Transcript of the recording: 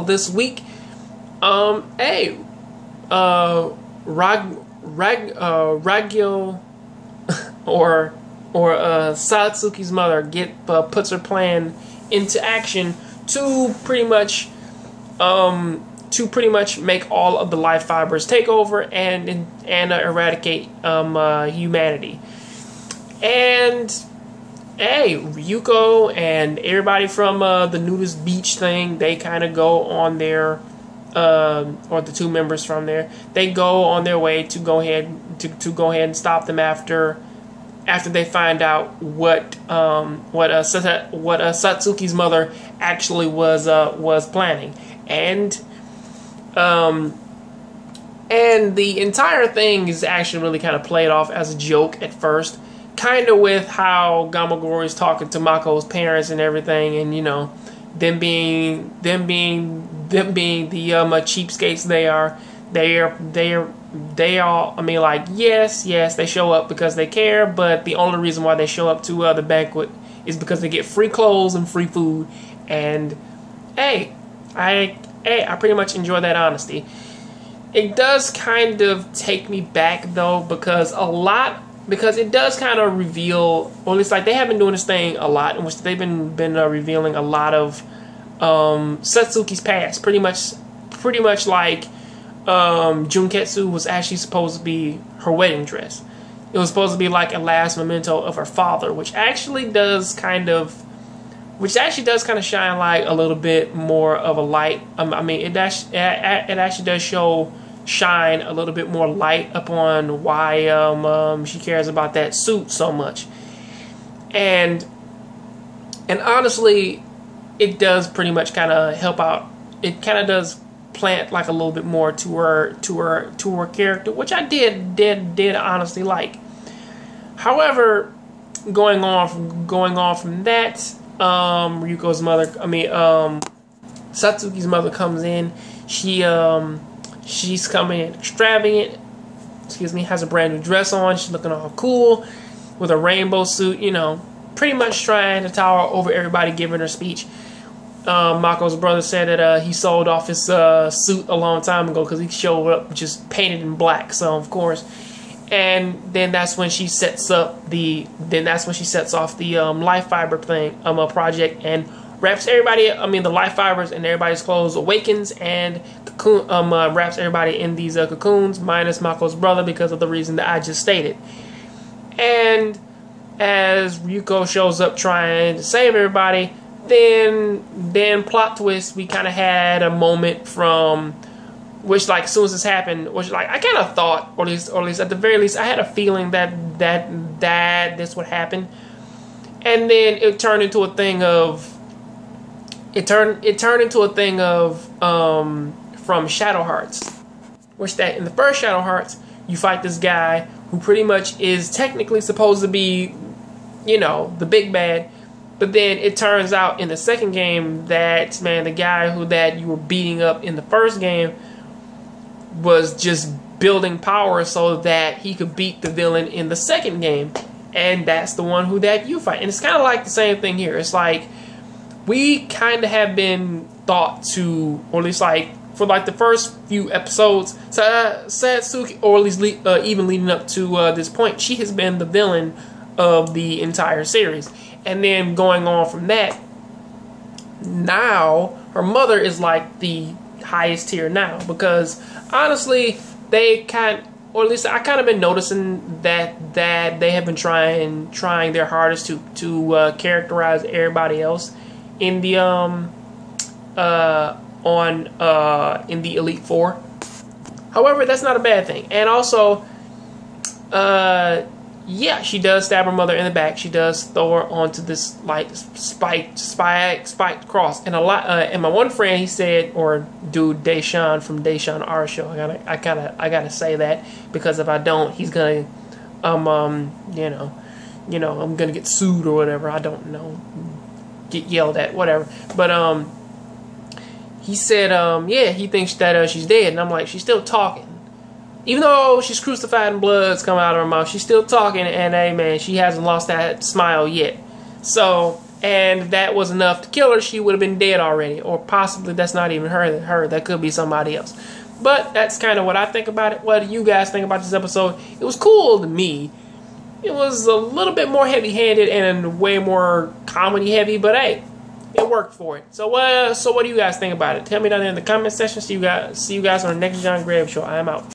This week, hey, Ragyo or Satsuki's mother puts her plan into action to pretty much make all of the life fibers take over and eradicate humanity. And hey, Ryuko and everybody from the nudist beach thing, they kind of go on their, or the two members from there, they go on their way to go ahead and stop them after they find out what Satsuki's mother actually was planning, and the entire thing is actually really kind of played off as a joke at first. Kind of with how Gamagori is talking to Mako's parents and everything, and you know, them being the cheapskates they are. They all, I mean, like, yes, they show up because they care, but the only reason why they show up to the banquet is because they get free clothes and free food. And hey, I pretty much enjoy that honesty. It does kind of take me back though, because it does kind of reveal, or at least like they have been doing this thing a lot, in which they've been revealing a lot of Satsuki's past. Pretty much like Junketsu was actually supposed to be her wedding dress. It was supposed to be like a last memento of her father, which actually does kind of shine like a little bit more of a light. I mean, it actually does shine a little bit more light upon why she cares about that suit so much, and honestly, it does pretty much kind of help out. It kind of does plant like a little bit more to her character, which I did honestly like. However, going on from that, Ryuko's mother, Satsuki's mother comes in. She's coming in extravagant. Has a brand new dress on. She's looking all cool with a rainbow suit. You know, pretty much trying to tower over everybody, giving her speech. Mako's brother said that he sold off his suit a long time ago because he showed up just painted in black. So of course, and then that's when she sets off the life fiber thing, project, and wraps everybody. The life fibers and everybody's clothes awakens and wraps everybody in these cocoons, minus Mako's brother because of the reason that I just stated. And as Ryuko shows up trying to save everybody, then plot twist, we kind of had a moment from which, like, as soon as this happened, which, like, I kind of thought, or at least at the very least, I had a feeling that this would happen, and then it turned into a thing of from Shadow Hearts, which that in the first Shadow Hearts you fight this guy who pretty much is technically supposed to be, you know, the big bad. But then it turns out in the second game that, man, the guy that you were beating up in the first game was just building power so that he could beat the villain in the second game. And that's the one that you fight. And it's kind of like the same thing here. It's like we kind of have been thought to, or at least like for like the first few episodes, Satsuki, or at least even leading up to this point, she has been the villain of the entire series. And then going on from that, now her mother is like the highest tier now, because honestly, they or at least I kind of been noticing that they have been trying their hardest to characterize everybody else in the in the Elite Four. However, that's not a bad thing. And also, yeah, she does stab her mother in the back. She does throw her onto this like spiked cross. And and my one friend, he said, or dude Deshaun from Deshaun R Show. I gotta say that, because if I don't, he's gonna I'm gonna get sued or whatever. I don't know, get yelled at, whatever. But he said yeah, he thinks that she's dead, and I'm like, she's still talking. Even though she's crucified and blood's coming out of her mouth, she's still talking, and hey man, she hasn't lost that smile yet. So and that was enough to kill her, she would have been dead already. Or possibly that's not even her. That could be somebody else. But that's kind of what I think about it. What do you guys think about this episode? It was cool to me. It was a little bit more heavy-handed and way more comedy-heavy, but hey, it worked for it. So what do you guys think about it? Tell me down there in the comment section. See you guys on the next John Graham Show. I'm out.